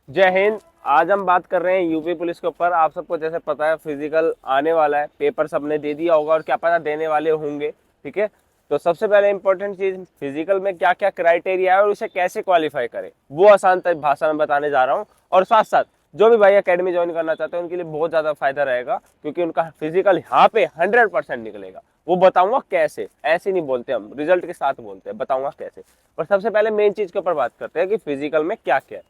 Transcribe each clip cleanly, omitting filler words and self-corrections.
जय हिंद। आज हम बात कर रहे हैं यूपी पुलिस के ऊपर। आप सबको जैसे पता है फिजिकल आने वाला है, पेपर सबने दे दिया होगा और क्या पता देने वाले होंगे। ठीक है, तो सबसे पहले इंपॉर्टेंट चीज फिजिकल में क्या क्या क्राइटेरिया है और उसे कैसे क्वालिफाई करें वो आसान भाषा में बताने जा रहा हूँ। और साथ साथ जो भी भाई एकेडमी ज्वाइन करना चाहते हैं उनके लिए बहुत ज्यादा फायदा रहेगा, क्योंकि उनका फिजिकल यहाँ पे 100% निकलेगा। वो बताऊंगा कैसे, ऐसे नहीं बोलते हम, रिजल्ट के साथ बोलते हैं, बताऊंगा कैसे। और सबसे पहले मेन चीज के ऊपर बात करते हैं कि फिजिकल में क्या क्या है।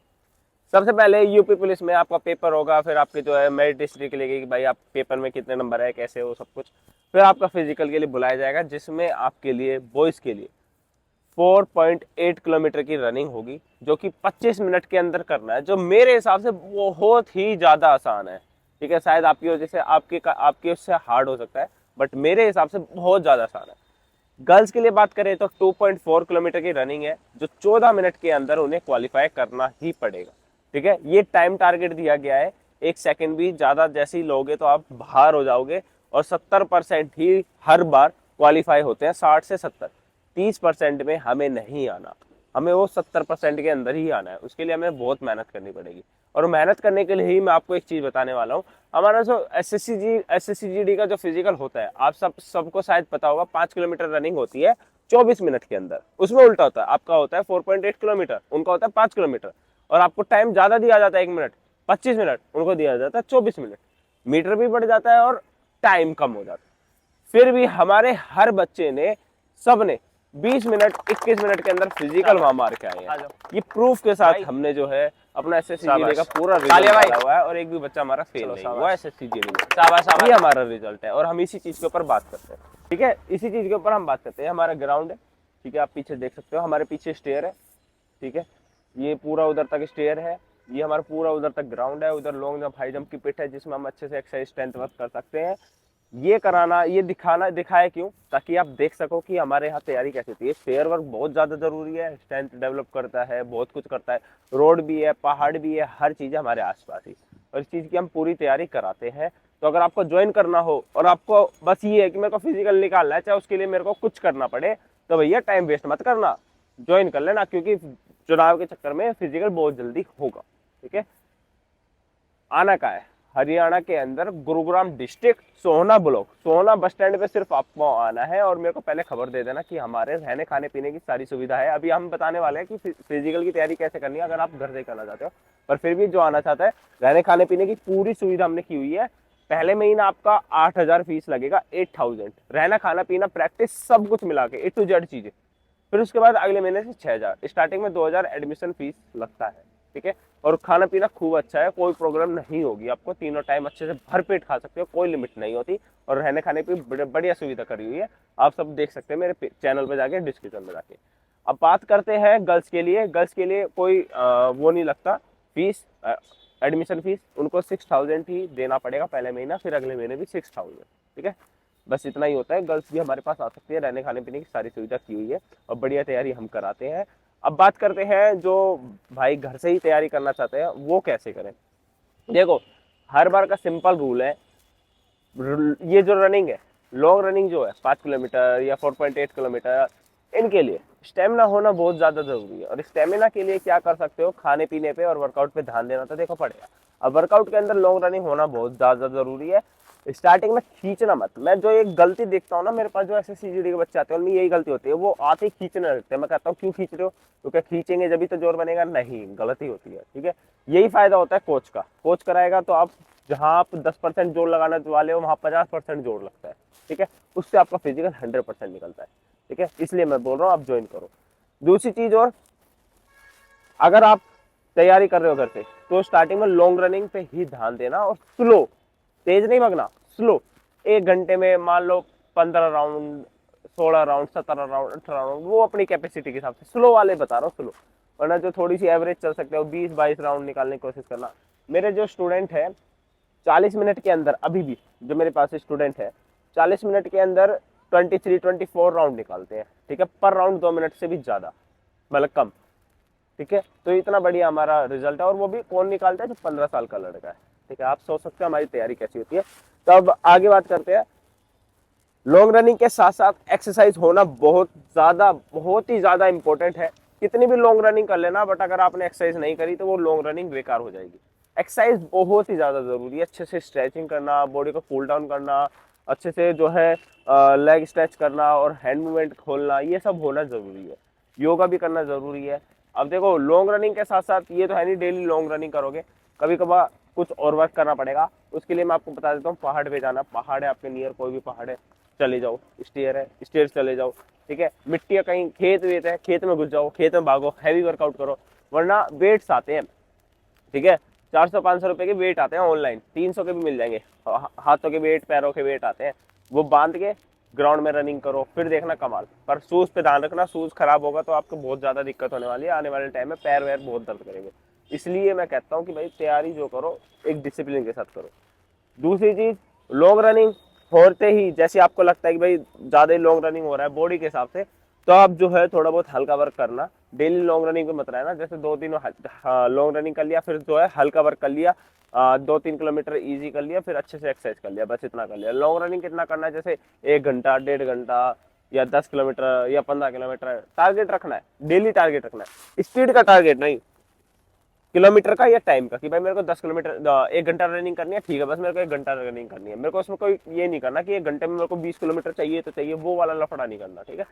सबसे पहले यूपी पुलिस में आपका पेपर होगा, फिर आपकी जो है मेरिट हिस्ट्री के लिए कि भाई आप पेपर में कितने नंबर है, कैसे हो, सब कुछ। फिर आपका फिजिकल के लिए बुलाया जाएगा, जिसमें आपके लिए बॉयज के लिए 4.8 किलोमीटर की रनिंग होगी, जो कि 25 मिनट के अंदर करना है, जो मेरे हिसाब से बहुत ही ज्यादा आसान है। ठीक है, शायद आपकी वजह से आपकी उससे हार्ड हो सकता है, बट मेरे हिसाब से बहुत ज्यादा आसान है। गर्ल्स के लिए बात करें तो 2.4 किलोमीटर की रनिंग है, जो 14 मिनट के अंदर उन्हें क्वालिफाई करना ही पड़ेगा। ठीक है, ये टाइम टारगेट दिया गया है। 1 सेकंड भी ज्यादा जैसे ही लोगे तो आप बाहर हो जाओगे। और 70% ही हर बार क्वालिफाई होते हैं, 60 से 70। 30% में हमें नहीं आना, हमें वो 70% के अंदर ही आना है। उसके लिए हमें बहुत मेहनत करनी पड़ेगी। और मेहनत करने के लिए ही मैं आपको एक चीज बताने वाला हूँ। हमारा जो एसएससी जीडी का जो फिजिकल होता है, आप सबको शायद पता होगा, 5 किलोमीटर रनिंग होती है 24 मिनट के अंदर। उसमें उल्टा होता है, आपका होता है 4.8 किलोमीटर, उनका होता है 5 किलोमीटर। और आपको टाइम ज्यादा दिया जाता है, 1 मिनट 25 मिनट, उनको दिया जाता है 24 मिनट। मीटर भी बढ़ जाता है और टाइम कम हो जाता है। फिर भी हमारे हर बच्चे ने, सबने 20 मिनट 21 मिनट के अंदर फिजिकल वहां मार के आए हैं। ये प्रूफ के साथ हमने जो है अपना एसएससी का पूरा रिजल्ट डाला हुआ है, और एक भी बच्चा हमारा फेल नहीं हुआ एसएससी में। ये हमारा रिजल्ट है और हम इसी चीज के ऊपर बात करते हैं। ठीक है, इसी चीज के ऊपर हम बात करते हैं। हमारा ग्राउंड है, ठीक है, आप पीछे देख सकते हो, हमारे पीछे स्टेयर है। ठीक है, ये पूरा उधर तक स्टेयर है, ये हमारा पूरा उधर तक ग्राउंड है। उधर लॉन्ग जंप हाई जंप की पिट है, जिसमें हम अच्छे से एक्सरसाइज स्ट्रेंथ वर्क कर सकते हैं। ये कराना, ये दिखाया क्यों, ताकि आप देख सको कि हमारे यहाँ तैयारी कैसे होती है। स्टेयर वर्क बहुत ज्यादा जरूरी है, स्ट्रेंथ डेवलप करता है, बहुत कुछ करता है। रोड भी है, पहाड़ भी है, हर चीज है हमारे आसपास ही, और इस चीज की हम पूरी तैयारी कराते हैं। तो अगर आपको ज्वाइन करना हो और आपको बस ये है कि मेरे को फिजिकल निकालना है, चाहे उसके लिए मेरे को कुछ करना पड़े, तो भैया टाइम वेस्ट मत करना, ज्वाइन कर लेना, क्योंकि चुनाव के चक्कर में फिजिकल बहुत जल्दी होगा। ठीक है, आना का है हरियाणा के अंदर, गुरुग्राम डिस्ट्रिक्ट, सोहना ब्लॉक, सोहना बस स्टैंड पे सिर्फ आपको आना है। और मेरे को पहले खबर दे देना कि हमारे रहने खाने पीने की सारी सुविधा है। अभी हम बताने वाले हैं कि फिजिकल की तैयारी कैसे करनी है, अगर आप घर से करना चाहते हो। पर फिर भी जो आना चाहता है, रहने खाने पीने की पूरी सुविधा हमने की हुई है। पहले महीना आपका 8,000 फीस लगेगा, 8,000 रहना खाना पीना प्रैक्टिस सब कुछ मिला के A to Z चीजें। फिर उसके बाद अगले महीने से 6,000, स्टार्टिंग में 2,000 एडमिशन फीस लगता है। ठीक है, और खाना पीना खूब अच्छा है, कोई प्रॉब्लम नहीं होगी आपको, तीनों टाइम अच्छे से भरपेट खा सकते हो, कोई लिमिट नहीं होती। और रहने खाने की बढ़िया सुविधा करी हुई है, आप सब देख सकते हैं मेरे चैनल पे जाके, डिस्क्रिप्शन में जाके। अब बात करते हैं गर्ल्स के लिए। गर्ल्स के लिए कोई वो नहीं लगता फीस, एडमिशन फीस उनको 6,000 ही देना पड़ेगा पहले महीना, फिर अगले महीने भी 6,000। ठीक है, बस इतना ही होता है। गर्ल्स भी हमारे पास आ सकती है, रहने खाने पीने की सारी सुविधा की हुई है, और बढ़िया तैयारी हम कराते हैं। अब बात करते हैं जो भाई घर से ही तैयारी करना चाहते हैं, वो कैसे करें। देखो, हर बार का सिंपल रूल है, ये जो रनिंग है, लॉन्ग रनिंग जो है 5 किलोमीटर या 4.8 किलोमीटर, इनके लिए स्टेमिना होना बहुत ज्यादा जरूरी है। और स्टेमिना के लिए क्या कर सकते हो, खाने पीने पे और वर्कआउट पे ध्यान देना तो देखो पड़ेगा। अब वर्कआउट के अंदर लॉन्ग रनिंग होना बहुत ज्यादा जरूरी है। स्टार्टिंग में खींचना मत। मैं जो एक गलती देखता हूँ ना, मेरे पास जो एसएससी जीडी के बच्चे आते हैं उनमें यही गलती होती है, वो आते ही खींचने लगते हैं। मैं कहता हूँ क्यों खींच रहे हो, तो क्या खींचेंगे जब भी तो जोर बनेगा, नहीं, गलती होती है। ठीक है, यही फायदा होता है कोच का, कोच कराएगा तो आप जहां आप 10% जोर लगाने वाले हो, वहां 50% जोर लगता है। ठीक है, उससे आपका फिजिकल 100% निकलता है। ठीक है, इसलिए मैं बोल रहा हूँ आप ज्वाइन करो। दूसरी चीज, और अगर आप तैयारी कर रहे हो घर से, तो स्टार्टिंग में लॉन्ग रनिंग पे ही ध्यान देना, और स्लो, तेज नहीं भागना, स्लो। 1 घंटे में मान लो 15 राउंड, 16 राउंड, 17 राउंड, 18 राउंड, वो अपनी कैपेसिटी के हिसाब से, स्लो वाले बता रहा हूँ, स्लो। वरना जो थोड़ी सी एवरेज चल सकते हो, 20-22 राउंड निकालने की कोशिश करना। मेरे जो स्टूडेंट है 40 मिनट के अंदर, अभी भी जो मेरे पास स्टूडेंट है 40 मिनट के अंदर 23-24 राउंड निकालते हैं। ठीक है, पर राउंड 2 मिनट से भी ज्यादा, मतलब कम। ठीक है, तो इतना बढ़िया हमारा रिजल्ट है, और वो भी कौन निकालता है, जो 15 साल का लड़का है। ठीक है, आप सोच सकते हो हमारी तैयारी कैसी होती है। तो अब आगे बात करते हैं। लॉन्ग रनिंग के साथ साथ एक्सरसाइज होना बहुत ही ज्यादा इंपॉर्टेंट है। कितनी भी लॉन्ग रनिंग कर लेना, बट अगर आपने एक्सरसाइज नहीं करी तो वो लॉन्ग रनिंग बेकार हो जाएगी। एक्सरसाइज बहुत ही ज़्यादा ज़रूरी है, अच्छे से स्ट्रेचिंग करना, बॉडी को कूल डाउन करना, अच्छे से जो है लेग स्ट्रेच करना और हैंड मूवमेंट खोलना, ये सब होना ज़रूरी है। योगा भी करना ज़रूरी है। अब देखो लॉन्ग रनिंग के साथ साथ ये तो है नहीं डेली लॉन्ग रनिंग करोगे, कभी कभार कुछ और वर्क करना पड़ेगा। उसके लिए मैं आपको बता देता हूँ, पहाड़ पे जाना, पहाड़ है आपके नियर, कोई भी पहाड़ है चले जाओ, स्टेयर है स्टेयर चले जाओ, ठीक है। मिट्टी है कहीं, खेत वेत है, खेत में घुस जाओ, खेत में भागो, हैवी वर्कआउट करो। वरना वेट्स आते हैं, ठीक है, 400-500 रुपए के वेट आते हैं ऑनलाइन, 300 के भी मिल जाएंगे, हाथों के वेट, पैरों के वेट आते हैं, वो बांध के ग्राउंड में रनिंग करो, फिर देखना कमाल। पर शूज पे ध्यान रखना, शूज खराब होगा तो आपको बहुत ज्यादा दिक्कत होने वाली है, आने वाले टाइम में पैर वैर बहुत दर्द करेंगे। इसलिए मैं कहता हूँ कि भाई तैयारी जो करो एक डिसिप्लिन के साथ करो। दूसरी चीज, लॉन्ग रनिंग होते ही जैसे आपको लगता है कि भाई ज्यादा ही लॉन्ग रनिंग हो रहा है बॉडी के हिसाब से, तो आप जो है थोड़ा बहुत हल्का वर्क करना। डेली लॉन्ग रनिंग पे मत रहना, जैसे 2-3 लॉन्ग रनिंग कर लिया, फिर जो है हल्का वर्क कर लिया, 2-3 किलोमीटर इजी कर लिया, फिर अच्छे से एक्सरसाइज कर लिया, बस इतना कर लिया। लॉन्ग रनिंग कितना करना है, जैसे 1 घंटा, 1.5 घंटा, या 10 किलोमीटर या 15 किलोमीटर टारगेट रखना है, डेली टारगेट रखना है, स्पीड का टारगेट नहीं, किलोमीटर का या टाइम का, कि भाई मेरे को 10 किलोमीटर 1 घंटा रनिंग करनी है, ठीक है, बस मेरे को 1 घंटा रनिंग करनी है। मेरे को उसमें कोई ये नहीं करना कि 1 घंटे में मेरे को 20 किलोमीटर चाहिए तो चाहिए, वो वाला लफड़ा नहीं करना, ठीक है।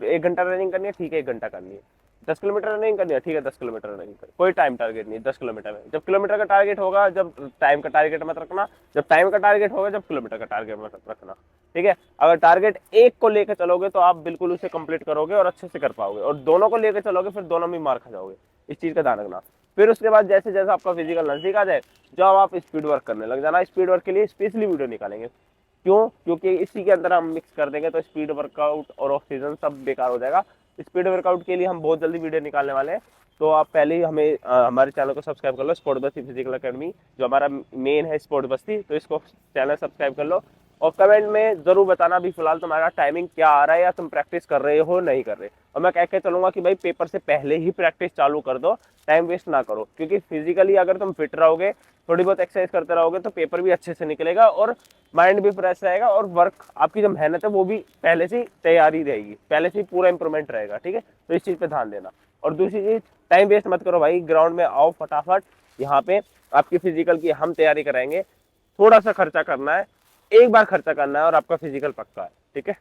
एक घंटा रनिंग करनी है, ठीक है, 1 घंटा करनी है। 10 किलोमीटर रनिंग करनी है, ठीक है, 10 किलोमीटर रनिंग कर, कोई टाइम टारगेट नहीं 10 किलोमीटर में। जब किलोमीटर का टारगेट होगा, जब टाइम का टारगेट मत रखना, जब टाइम का टारगेट होगा, जब किलोमीटर का टारगेट मत रखना, ठीक है। अगर टारगेट एक को लेकर चलोगे तो आप बिल्कुल उसे कंप्लीट करोगे और अच्छे से कर पाओगे, और दोनों को लेकर चलोगे फिर दोनों में मार खा जाओगे, इस चीज का ध्यान रखना। फिर उसके बाद जैसे जैसे आपका फिजिकल नजदीक आ जाए, जब आप स्पीड वर्क करने लग जाना। स्पीड वर्क के लिए स्पेशली वीडियो निकालेंगे, क्यों, क्योंकि इसी के अंदर हम मिक्स कर देंगे तो स्पीड वर्कआउट और ऑफ सीजन सब बेकार हो जाएगा। स्पीड वर्कआउट के लिए हम बहुत जल्दी वीडियो निकालने वाले हैं, तो आप पहले ही हमें हमारे चैनल को सब्सक्राइब कर लो, स्पोर्ट बस्ती फिजिकल अकेडमी, जो हमारा मेन है स्पोर्ट बस्ती, तो इसको चैनल सब्सक्राइब कर लो। और कमेंट में जरूर बताना भी फिलहाल तुम्हारा टाइमिंग क्या आ रहा है, या तुम प्रैक्टिस कर रहे हो नहीं कर रहे। और मैं कह के चलूंगा कि भाई पेपर से पहले ही प्रैक्टिस चालू कर दो, टाइम वेस्ट ना करो, क्योंकि फिजिकली अगर तुम फिट रहोगे, थोड़ी बहुत एक्सरसाइज करते रहोगे, तो पेपर भी अच्छे से निकलेगा और माइंड भी फ्रेश रहेगा, और वर्क आपकी जो मेहनत है वो भी पहले से तैयारी रहेगी, पहले से पूरा इंप्रूवमेंट रहेगा, ठीक है। तो इस चीज पे ध्यान देना। और दूसरी चीज, टाइम वेस्ट मत करो भाई, ग्राउंड में आओ फटाफट, यहाँ पे आपकी फिजिकल की हम तैयारी कराएंगे। थोड़ा सा खर्चा करना है, एक बार खर्चा करना है और आपका फिजिकल पक्का है, ठीक है।